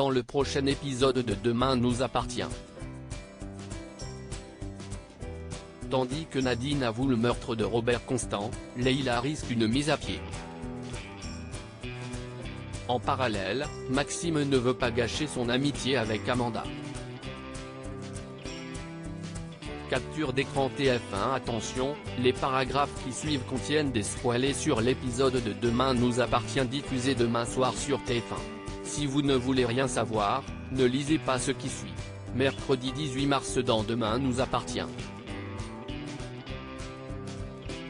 dans le prochain épisode de Demain nous appartient. Tandis que Nadine avoue le meurtre de Robert Constant, Leïla risque une mise à pied. En parallèle, Maxime ne veut pas gâcher son amitié avec Amanda. Capture d'écran TF1. Attention, les paragraphes qui suivent contiennent des spoilers sur l'épisode de Demain nous appartient diffusé demain soir sur TF1. Si vous ne voulez rien savoir, ne lisez pas ce qui suit. Mercredi 18 mars dans Demain nous appartient.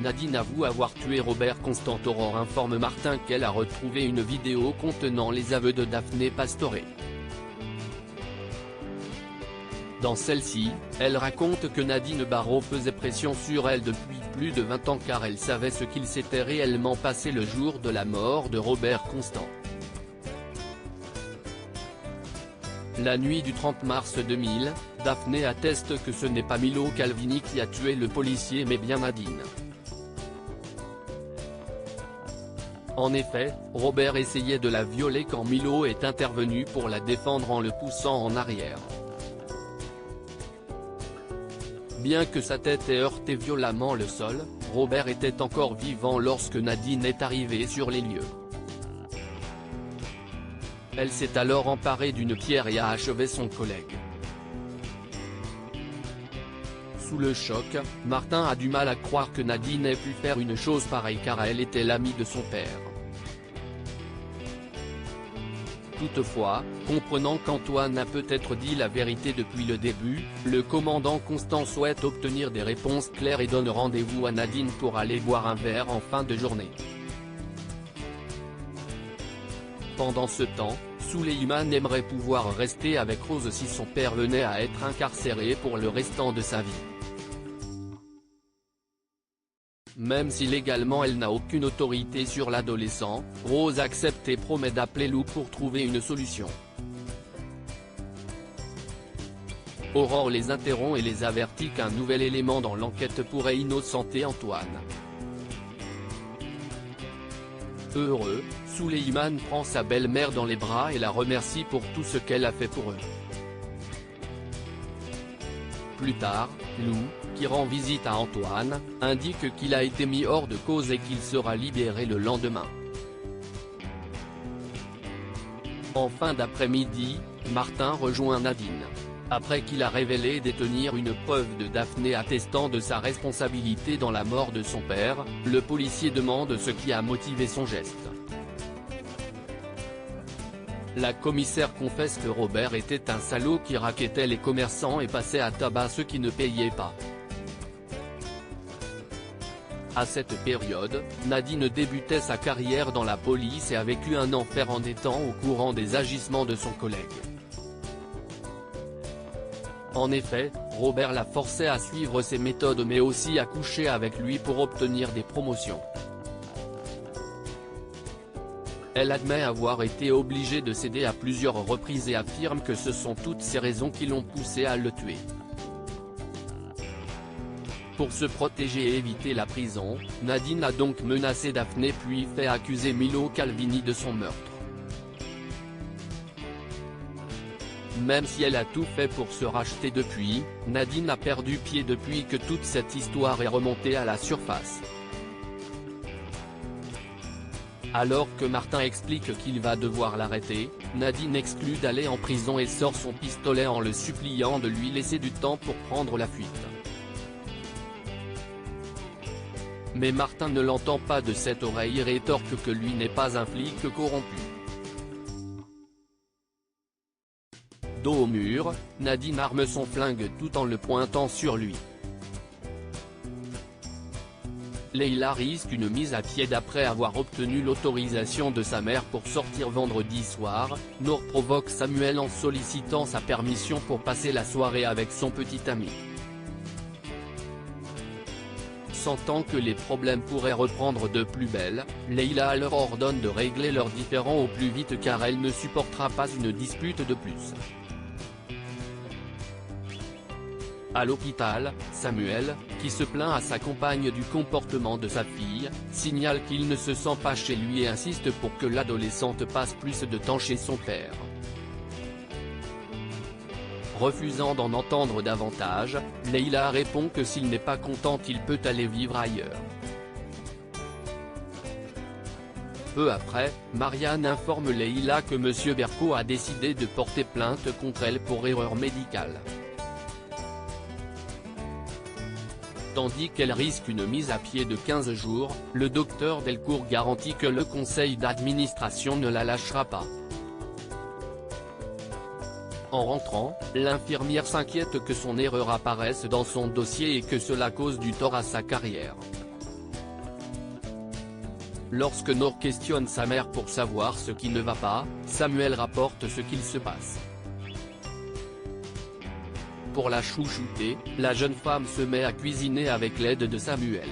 Nadine avoue avoir tué Robert Constant. Aurore informe Martin qu'elle a retrouvé une vidéo contenant les aveux de Daphné Pastore. Dans celle-ci, elle raconte que Nadine Barrault faisait pression sur elle depuis plus de 20 ans car elle savait ce qu'il s'était réellement passé le jour de la mort de Robert Constant. La nuit du 30 mars 2000, Daphné atteste que ce n'est pas Milo Calvini qui a tué le policier mais bien Nadine. En effet, Robert essayait de la violer quand Milo est intervenu pour la défendre en le poussant en arrière. Bien que sa tête ait heurté violemment le sol, Robert était encore vivant lorsque Nadine est arrivée sur les lieux. Elle s'est alors emparée d'une pierre et a achevé son collègue. Sous le choc, Martin a du mal à croire que Nadine ait pu faire une chose pareille car elle était l'amie de son père. Toutefois, comprenant qu'Antoine a peut-être dit la vérité depuis le début, le commandant Constant souhaite obtenir des réponses claires et donne rendez-vous à Nadine pour aller boire un verre en fin de journée. Pendant ce temps, Souleymane aimerait pouvoir rester avec Rose si son père venait à être incarcéré pour le restant de sa vie. Même si légalement elle n'a aucune autorité sur l'adolescent, Rose accepte et promet d'appeler Lou pour trouver une solution. Aurore les interrompt et les avertit qu'un nouvel élément dans l'enquête pourrait innocenter Antoine. Heureux, Souleymane prend sa belle-mère dans les bras et la remercie pour tout ce qu'elle a fait pour eux. Plus tard, Lou, qui rend visite à Antoine, indique qu'il a été mis hors de cause et qu'il sera libéré le lendemain. En fin d'après-midi, Martin rejoint Nadine. Après qu'il a révélé et détenir une preuve de Daphné attestant de sa responsabilité dans la mort de son père, le policier demande ce qui a motivé son geste. La commissaire confesse que Robert était un salaud qui rackettait les commerçants et passait à tabac ceux qui ne payaient pas. À cette période, Nadine débutait sa carrière dans la police et a vécu un enfer en étant au courant des agissements de son collègue. En effet, Robert la forçait à suivre ses méthodes mais aussi à coucher avec lui pour obtenir des promotions. Elle admet avoir été obligée de céder à plusieurs reprises et affirme que ce sont toutes ces raisons qui l'ont poussée à le tuer. Pour se protéger et éviter la prison, Nadine a donc menacé Daphné puis fait accuser Milo Calvini de son meurtre. Même si elle a tout fait pour se racheter depuis, Nadine a perdu pied depuis que toute cette histoire est remontée à la surface. Alors que Martin explique qu'il va devoir l'arrêter, Nadine exclut d'aller en prison et sort son pistolet en le suppliant de lui laisser du temps pour prendre la fuite. Mais Martin ne l'entend pas de cette oreille et rétorque que lui n'est pas un flic corrompu. Dos au mur, Nadine arme son flingue tout en le pointant sur lui. Leïla risque une mise à pied d'après avoir obtenu l'autorisation de sa mère pour sortir vendredi soir. Nour provoque Samuel en sollicitant sa permission pour passer la soirée avec son petit ami. Sentant que les problèmes pourraient reprendre de plus belle, Leïla leur ordonne de régler leurs différends au plus vite car elle ne supportera pas une dispute de plus. À l'hôpital, Samuel, qui se plaint à sa compagne du comportement de sa fille, signale qu'il ne se sent pas chez lui et insiste pour que l'adolescente passe plus de temps chez son père. Refusant d'en entendre davantage, Leila répond que s'il n'est pas content il peut aller vivre ailleurs. Peu après, Marianne informe Leila que M. Berco a décidé de porter plainte contre elle pour erreur médicale. Tandis qu'elle risque une mise à pied de 15 jours, le docteur Delcourt garantit que le conseil d'administration ne la lâchera pas. En rentrant, l'infirmière s'inquiète que son erreur apparaisse dans son dossier et que cela cause du tort à sa carrière. Lorsque Nord questionne sa mère pour savoir ce qui ne va pas, Samuel rapporte ce qu'il se passe. Pour la chouchouter, la jeune femme se met à cuisiner avec l'aide de Samuel.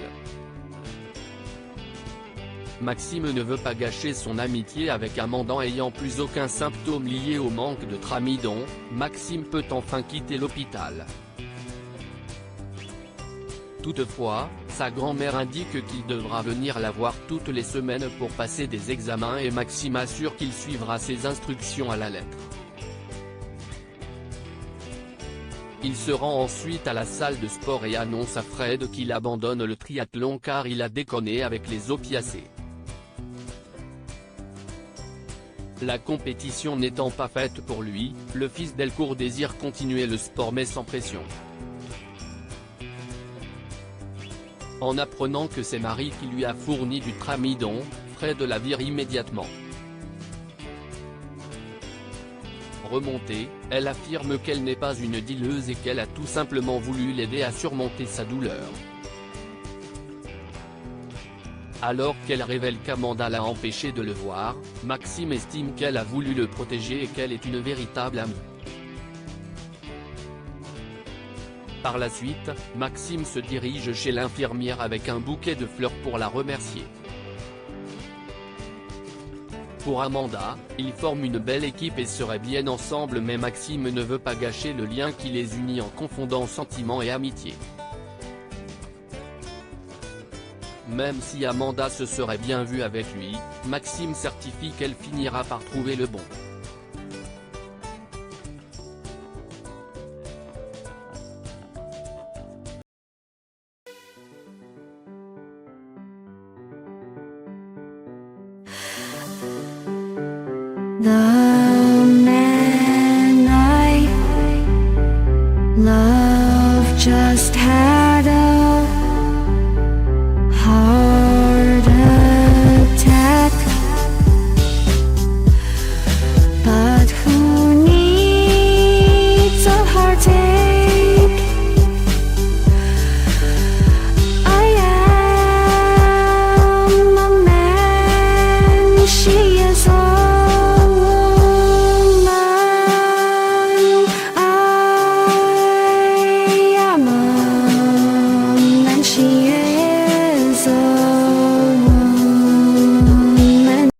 Maxime ne veut pas gâcher son amitié avec Amanda ayant plus aucun symptôme lié au manque de tramidon. Maxime peut enfin quitter l'hôpital. Toutefois, sa grand-mère indique qu'il devra venir la voir toutes les semaines pour passer des examens et Maxime assure qu'il suivra ses instructions à la lettre. Il se rend ensuite à la salle de sport et annonce à Fred qu'il abandonne le triathlon car il a déconné avec les opiacés. La compétition n'étant pas faite pour lui, le fils Delcourt désire continuer le sport mais sans pression. En apprenant que c'est Marie qui lui a fourni du tramidon, Fred la vire immédiatement. Remontée, elle affirme qu'elle n'est pas une dealeuse et qu'elle a tout simplement voulu l'aider à surmonter sa douleur. Alors qu'elle révèle qu'Amanda l'a empêché de le voir, Maxime estime qu'elle a voulu le protéger et qu'elle est une véritable amie. Par la suite, Maxime se dirige chez l'infirmière avec un bouquet de fleurs pour la remercier. Pour Amanda, ils forment une belle équipe et seraient bien ensemble mais Maxime ne veut pas gâcher le lien qui les unit en confondant sentiments et amitié. Même si Amanda se serait bien vue avec lui, Maxime certifie qu'elle finira par trouver le bon. 나